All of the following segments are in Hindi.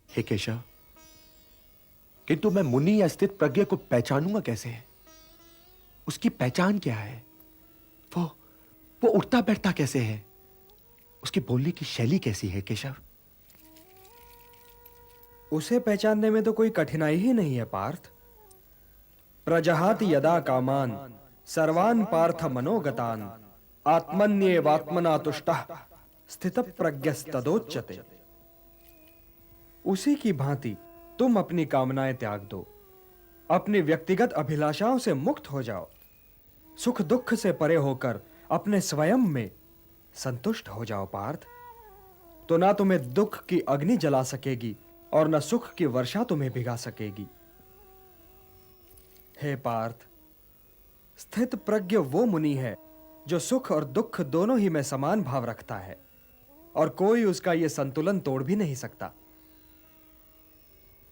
हे केशव, किंतु मैं मुनि या स्थित प्रज्ञ को पहचानूंगा कैसे? उसकी पहचान क्या है? वो उठता बैठता कैसे है? उसकी बोलने की शैली कैसी है केशव? उसे पहचानने में तो कोई कठिनाई ही नहीं है पार्थ। प्रजहाति यदा कामान सर्वान पार्थ मनोगतान आत्मन्येवात्मना तुष्टः स्थित प्रज्ञस्तदोच्यते। उसी की भांति तुम अपनी कामनाएं त्याग दो, अपनी व्यक्तिगत अभिलाषाओं से मुक्त हो जाओ, सुख दुख से परे होकर अपने स्वयं में संतुष्ट हो जाओ पार्थ। तो ना तुम्हें दुख की अग्नि जला सकेगी और न सुख की वर्षा तुम्हें भिगा सकेगी। हे पार्थ, स्थित प्रज्ञ वो मुनि है जो सुख और दुख दोनों ही में समान भाव रखता है और कोई उसका यह संतुलन तोड़ भी नहीं सकता।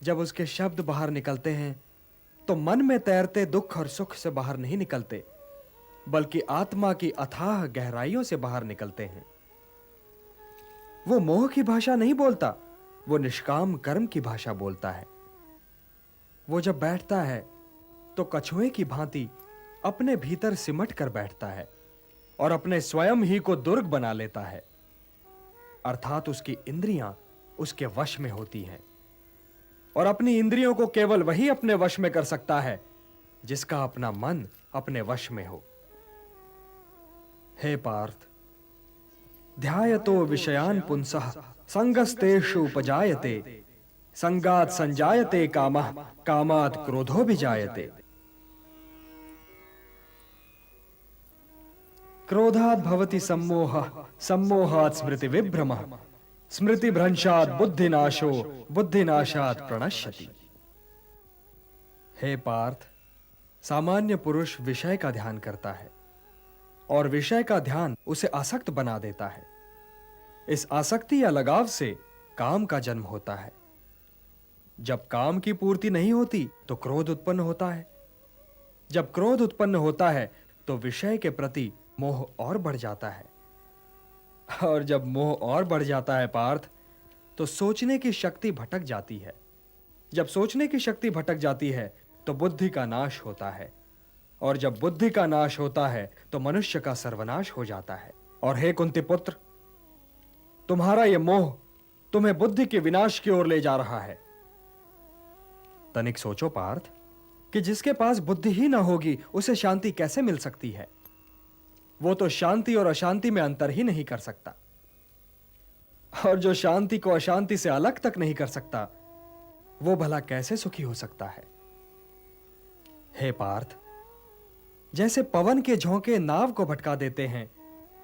जब उसके शब्द बाहर निकलते हैं तो मन में तैरते दुख और सुख से बाहर नहीं निकलते, बल्कि आत्मा की अथाह गहराइयों से बाहर निकलते हैं। वो मोह की भाषा नहीं बोलता, वो निष्काम कर्म की भाषा बोलता है। वो जब बैठता है तो कछुए की भांति अपने भीतर सिमट कर बैठता है और अपने स्वयं ही को दुर्ग बना लेता है, अर्थात उसकी इंद्रियां उसके वश में होती हैं और अपनी इंद्रियों को केवल वही अपने वश में कर सकता है जिसका अपना मन अपने वश में हो। हे पार्थ, ध्यायतो विषयान् पुंसः संगस्तेषु उपजायते संगात् संजायते कामः कामात् क्रोधो विजायते। क्रोधात् भवति सम्मोहः सम्मोहात् स्मृति विभ्रमः स्मृति भ्रंशात् बुद्धिनाशो बुद्धिनाशात् प्रणश्यति। हे पार्थ, सामान्य पुरुष विषय का ध्यान करता है और विषय का ध्यान उसे आसक्त बना देता है। इस आसक्ति या लगाव से काम का जन्म होता है। जब काम की पूर्ति नहीं होती तो क्रोध उत्पन्न होता है। जब क्रोध उत्पन्न होता है तो विषय के प्रति मोह और बढ़ जाता है और जब मोह और बढ़ जाता है पार्थ, तो सोचने की शक्ति भटक जाती है। जब सोचने की शक्ति भटक जाती है तो बुद्धि का नाश होता है और जब बुद्धि का नाश होता है तो मनुष्य का सर्वनाश हो जाता है। और हे कुंती पुत्र, तुम्हारा यह मोह तुम्हें बुद्धि के विनाश की ओर ले जा रहा है। तनिक सोचो पार्थ कि जिसके पास बुद्धि ही ना होगी उसे शांति कैसे मिल सकती है? वो तो शांति और अशांति में अंतर ही नहीं कर सकता, और जो शांति को अशांति से अलग तक नहीं कर सकता वो भला कैसे सुखी हो सकता है? हे पार्थ, जैसे पवन के झोंके नाव को भटका देते हैं,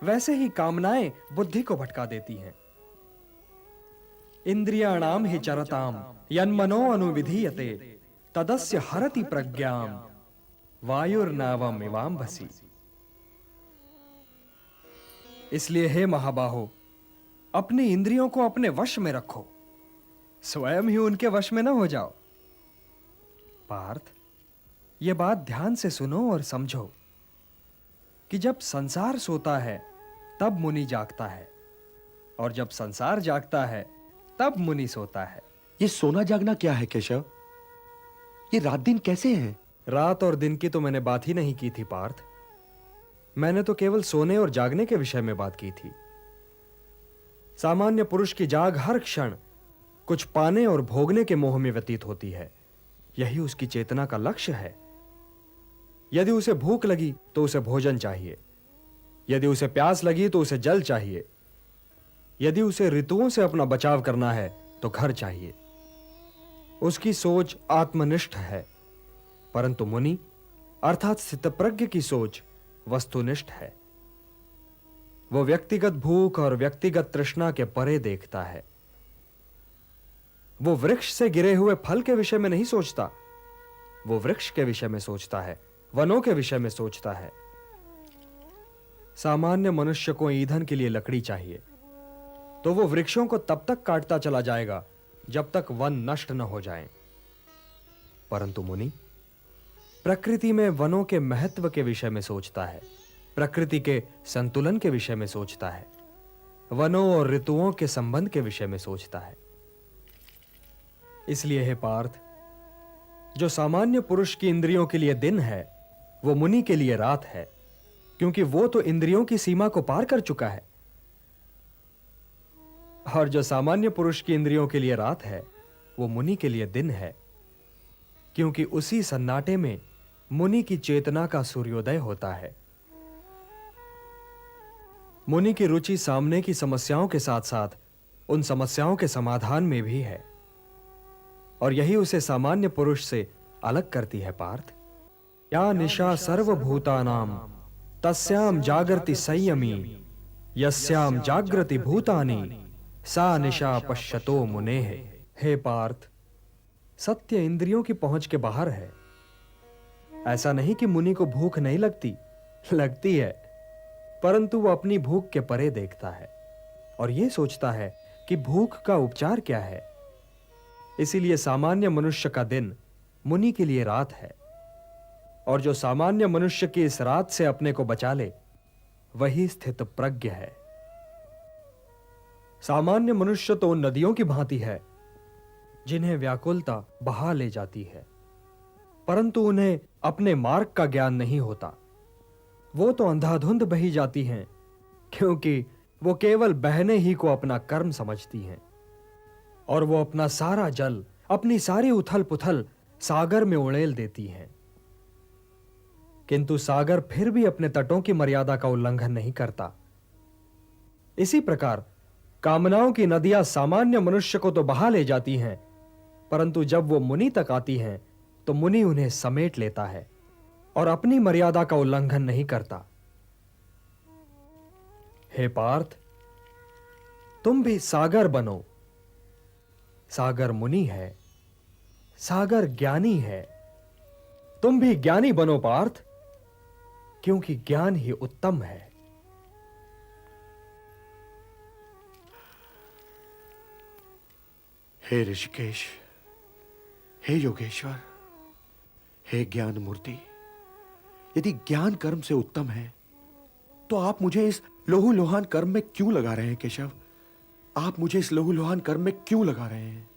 वैसे ही कामनाएं बुद्धि को भटका देती हैं। इंद्रियाणाम हि चरताम यन्मनो अनुविधीयते तदस्य हरति प्रज्ञाम वायुर्नावम इवाम्भसि। इसलिए हे महाबाहो, अपनी इंद्रियों को अपने वश में रखो, स्वयं ही उनके वश में न हो जाओ। पार्थ, यह बात ध्यान से सुनो और समझो कि जब संसार सोता है तब मुनि जागता है और जब संसार जागता है तब मुनि सोता है। ये सोना जागना क्या है केशव? ये रात दिन कैसे है? रात और दिन की तो मैंने बात ही नहीं की थी पार्थ। मैंने तो केवल सोने और जागने के विषय में बात की थी। सामान्य पुरुष की जाग हर क्षण कुछ पाने और भोगने के मोह में व्यतीत होती है। यही उसकी चेतना का लक्ष्य है। यदि उसे भूख लगी तो उसे भोजन चाहिए, यदि उसे प्यास लगी तो उसे जल चाहिए, यदि उसे ऋतुओं से अपना बचाव करना है तो घर चाहिए। उसकी सोच आत्मनिष्ठ है, परंतु मुनि अर्थात स्थितप्रज्ञ की सोच वस्तुनिष्ठ है। वो व्यक्तिगत भूख और व्यक्तिगत तृष्णा के परे देखता है। वो वृक्ष से गिरे हुए फल के विषय में नहीं सोचता, वो वृक्ष के विषय में सोचता है, वनों के विषय में सोचता है। सामान्य मनुष्य को ईंधन के लिए लकड़ी चाहिए, तो वो वृक्षों को तब तक काटता चला जाएगा जब तक वन नष्ट न हो जाएं। परंतु मुनि प्रकृति में वनों के महत्व के विषय में सोचता है, प्रकृति के संतुलन के विषय में सोचता है, वनों और ऋतुओं के संबंध के विषय में सोचता है। इसलिए हे पार्थ, जो सामान्य पुरुष की इंद्रियों के लिए दिन है, वो मुनि के लिए रात है, क्योंकि वो तो इंद्रियों की सीमा को पार कर चुका है। और जो सामान्य पुरुष की इंद्रियों के लिए रात है, वो मुनि के लिए दिन है, क्योंकि उसी सन्नाटे में मुनि की चेतना का सूर्योदय होता है। मुनि की रुचि सामने की समस्याओं के साथ साथ उन समस्याओं के समाधान में भी है, और यही उसे सामान्य पुरुष से अलग करती है पार्थ। या निशा सर्वभूतानां तस्याम जागृति संयमी, यस्याम जागृति भूतानि सा निशा पश्यतो मुनेः। हे पार्थ, सत्य इंद्रियों की पहुंच के बाहर है। ऐसा नहीं कि मुनि को भूख नहीं लगती, लगती है, परंतु वह अपनी भूख के परे देखता है और यह सोचता है कि भूख का उपचार क्या है। इसीलिए सामान्य मनुष्य का दिन मुनि के लिए रात है, और जो सामान्य मनुष्य की इस रात से अपने को बचा ले, वही स्थित प्रज्ञ है। सामान्य मनुष्य तो उन नदियों की भांति है जिन्हें व्याकुलता बहा ले जाती है, परंतु उन्हें अपने मार्ग का ज्ञान नहीं होता। वो तो अंधाधुंध बही जाती हैं, क्योंकि वो केवल बहने ही को अपना कर्म समझती हैं, और वो अपना सारा जल, अपनी सारी उथल पुथल सागर में उड़ेल देती हैं। किंतु सागर फिर भी अपने तटों की मर्यादा का उल्लंघन नहीं करता। इसी प्रकार कामनाओं की नदियां सामान्य मनुष्य को तो बहा ले जाती हैं, परंतु जब वो मुनि तक आती हैं तो मुनि उन्हें समेट लेता है और अपनी मर्यादा का उल्लंघन नहीं करता। हे पार्थ, तुम भी सागर बनो। सागर मुनि है, सागर ज्ञानी है। तुम भी ज्ञानी बनो पार्थ, क्योंकि ज्ञान ही उत्तम है। हे ऋषिकेश, हे योगेश्वर, हे ज्ञान मूर्ति, यदि ज्ञान कर्म से उत्तम है तो आप मुझे इस लोहू लोहान कर्म में क्यों लगा रहे हैं केशव? आप मुझे इस लोहू लोहान कर्म में क्यों लगा रहे हैं?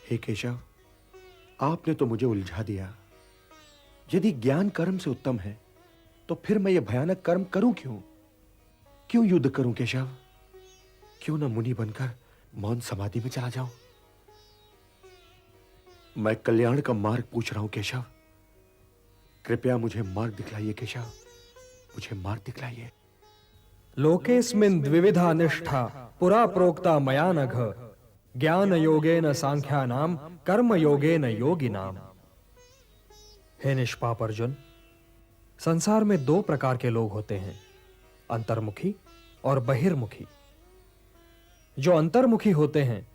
हे केशव, आपने तो मुझे उलझा दिया। यदि ज्ञान कर्म से उत्तम है तो फिर मैं यह भयानक कर्म करूं क्यों? क्यों युद्ध करूं केशव? क्यों ना मुनि बनकर मौन समाधि में चला जाऊं? मैं कल्याण का मार्ग पूछ रहा हूं केशव। कृपया मुझे मार्ग दिखलाइए केशव, मुझे मार्ग दिखलाइए। लोकेस्मिन् द्विविधा निष्ठा पुरा प्रोक्ता मया नघ, ज्ञान योगेन सांख्यानाम कर्म योगेन योगिनाम। हे निष्पाप अर्जुन, संसार में दो प्रकार के लोग होते हैं, अंतर्मुखी और बहिर्मुखी। जो अंतर्मुखी होते हैं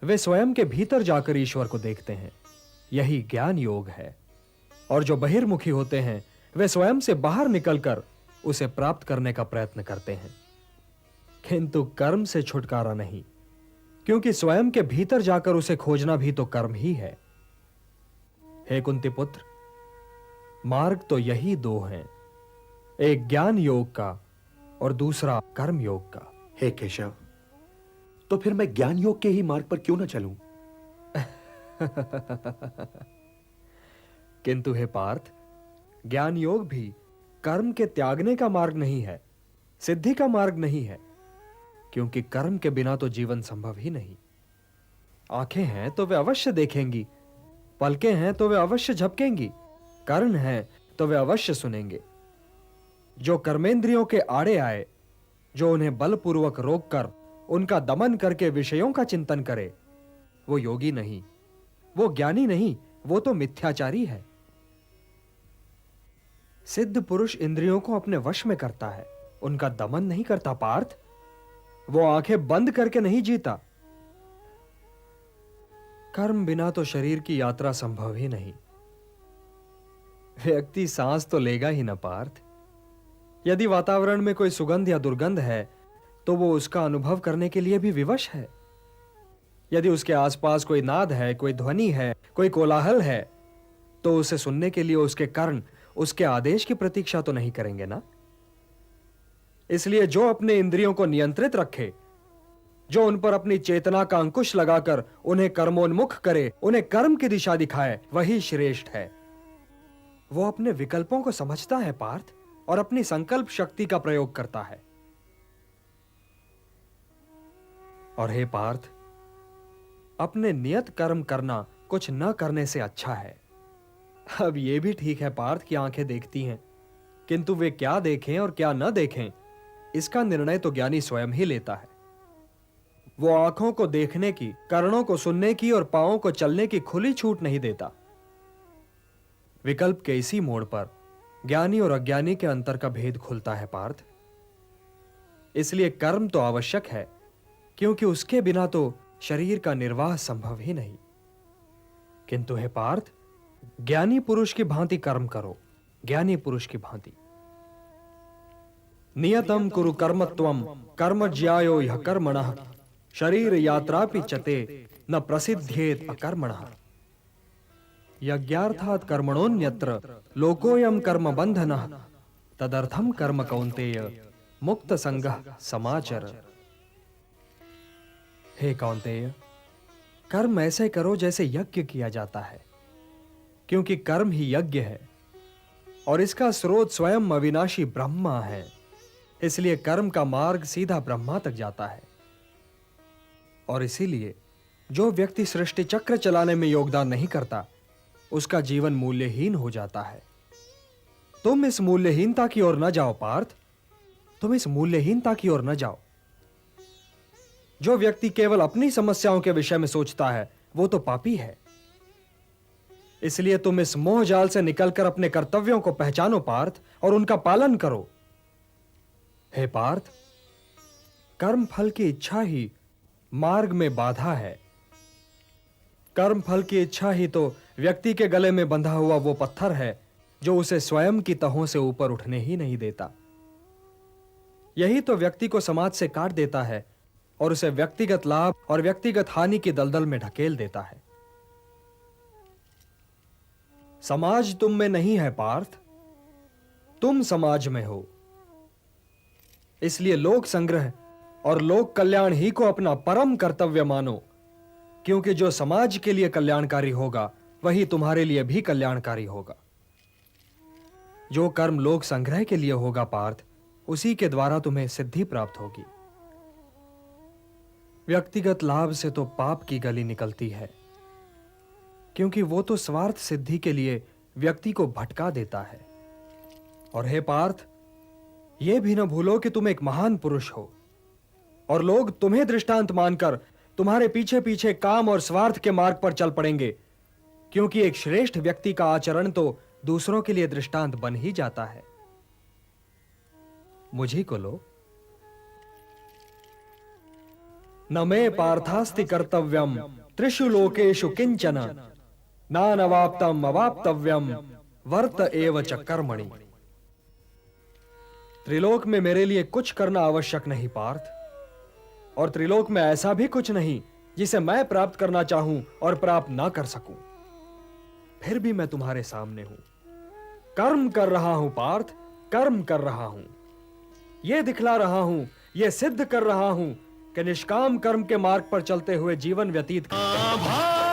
वे स्वयं के भीतर जाकर ईश्वर को देखते हैं, यही ज्ञान योग है। और जो बहिर्मुखी होते हैं वे स्वयं से बाहर निकलकर उसे प्राप्त करने का प्रयत्न करते हैं, किंतु कर्म से छुटकारा नहीं, क्योंकि स्वयं के भीतर जाकर उसे खोजना भी तो कर्म ही है। हे कुंती पुत्र, मार्ग तो यही दो हैं, एक ज्ञान योग का और दूसरा कर्म योग का। हे केशव, तो फिर मैं ज्ञान योग के ही मार्ग पर क्यों ना चलूं? किंतु हे पार्थ, ज्ञान योग भी कर्म के त्यागने का मार्ग नहीं है, सिद्धि का मार्ग नहीं है, क्योंकि कर्म के बिना तो जीवन संभव ही नहीं। आंखें हैं तो वे अवश्य देखेंगी, पलकें हैं तो वे अवश्य झपकेंगी, कर्ण हैं तो वे अवश्य सुनेंगे। जो कर्मेंद्रियों के आड़े आए, जो उन्हें बलपूर्वक रोककर उनका दमन करके विषयों का चिंतन करे, वो योगी नहीं, वो ज्ञानी नहीं, वो तो मिथ्याचारी है। सिद्ध पुरुष इंद्रियों को अपने वश में करता है, उनका दमन नहीं करता पार्थ। वो आंखें बंद करके नहीं जीता। कर्म बिना तो शरीर की यात्रा संभव ही नहीं। व्यक्ति सांस तो लेगा ही ना पार्थ। यदि वातावरण में कोई सुगंध या दुर्गंध है तो वो उसका अनुभव करने के लिए भी विवश है। यदि उसके आसपास कोई नाद है, कोई ध्वनि है, कोई कोलाहल है, तो उसे सुनने के लिए उसके कर्ण उसके आदेश की प्रतीक्षा तो नहीं करेंगे ना। इसलिए जो अपने इंद्रियों को नियंत्रित रखे, जो उन पर अपनी चेतना का अंकुश लगाकर उन्हें कर्मोन्मुख करे, उन्हें कर्म की दिशा दिखाए, वही श्रेष्ठ है। वो अपने विकल्पों को समझता है पार्थ, और अपनी संकल्प शक्ति का प्रयोग करता है। और हे पार्थ, अपने नियत कर्म करना कुछ न करने से अच्छा है। अब यह भी ठीक है पार्थ कि आंखें देखती हैं, किंतु वे क्या देखें और क्या न देखें, इसका निर्णय तो ज्ञानी स्वयं ही लेता है। वो आंखों को देखने की, कर्णों को सुनने की और पांवों को चलने की खुली छूट नहीं देता। विकल्प के इसी मोड़ पर ज्ञानी और अज्ञानी के अंतर का भेद खुलता है पार्थ। इसलिए कर्म तो आवश्यक है, क्योंकि उसके बिना तो शरीर का निर्वाह संभव ही नहीं। किंतु हे पार्थ, ज्ञानी पुरुष की भांति कर्म करो, ज्ञानी पुरुष की भांति। नियतम कुरु कर्मत्वम कर्म ज्यायो यह कर्मणः शरीर यात्रापि चते न प्रसिद्धेत अकर्मणः। यज्ञार्थात् कर्मणोन्यत्र लोकोयम कर्म बंधनः तदर्थम कर्म कौन्तेय मुक्त संगः समाचर। हे कौन्तेय, कर्म ऐसे करो जैसे यज्ञ किया जाता है, क्योंकि कर्म ही यज्ञ है और इसका स्रोत स्वयं अविनाशी ब्रह्मा है। इसलिए कर्म का मार्ग सीधा ब्रह्मा तक जाता है। और इसीलिए जो व्यक्ति सृष्टि चक्र चलाने में योगदान नहीं करता, उसका जीवन मूल्यहीन हो जाता है। तुम इस मूल्यहीनता की ओर न जाओ पार्थ, तुम इस मूल्यहीनता की ओर न जाओ। जो व्यक्ति केवल अपनी समस्याओं के विषय में सोचता है, वो तो पापी है। इसलिए तुम इस मोह जाल से निकलकर अपने कर्तव्यों को पहचानो पार्थ, और उनका पालन करो। हे पार्थ, कर्म फल की इच्छा ही मार्ग में बाधा है। कर्म फल की इच्छा ही तो व्यक्ति के गले में बंधा हुआ वो पत्थर है जो उसे स्वयं की तहों से ऊपर उठने ही नहीं देता। यही तो व्यक्ति को समाज से काट देता है और उसे व्यक्तिगत लाभ और व्यक्तिगत हानि की दलदल में ढकेल देता है। समाज तुम में नहीं है पार्थ, तुम समाज में हो। इसलिए लोक संग्रह और लोक कल्याण ही को अपना परम कर्तव्य मानो, क्योंकि जो समाज के लिए कल्याणकारी होगा वही तुम्हारे लिए भी कल्याणकारी होगा। जो कर्म लोक संग्रह के लिए होगा पार्थ, उसी के द्वारा तुम्हें सिद्धि प्राप्त होगी। व्यक्तिगत लाभ से तो पाप की गली निकलती है, क्योंकि वो तो स्वार्थ सिद्धि के लिए व्यक्ति को भटका देता है। और हे पार्थ, यह भी न भूलो कि तुम एक महान पुरुष हो, और लोग तुम्हें दृष्टांत मानकर तुम्हारे पीछे पीछे काम और स्वार्थ के मार्ग पर चल पड़ेंगे, क्योंकि एक श्रेष्ठ व्यक्ति का आचरण तो दूसरों के लिए दृष्टांत बन ही जाता है। मुझी को लो। न मे पार्थास्ति कर्तव्यम त्रिषु लोकेषु किंचन नानवाप्तम अवाप्तव्यम वर्त एव च कर्मणि। त्रिलोक में मेरे लिए कुछ करना आवश्यक नहीं पार्थ, और त्रिलोक में ऐसा भी कुछ नहीं जिसे मैं प्राप्त करना चाहूं और प्राप्त ना कर सकूं। फिर भी मैं तुम्हारे सामने हूं, कर्म कर रहा हूं पार्थ, कर्म कर रहा हूं। यह दिखला रहा हूं, यह सिद्ध कर रहा हूं कि निष्काम कर्म के मार्ग पर चलते हुए जीवन व्यतीत करते हैं।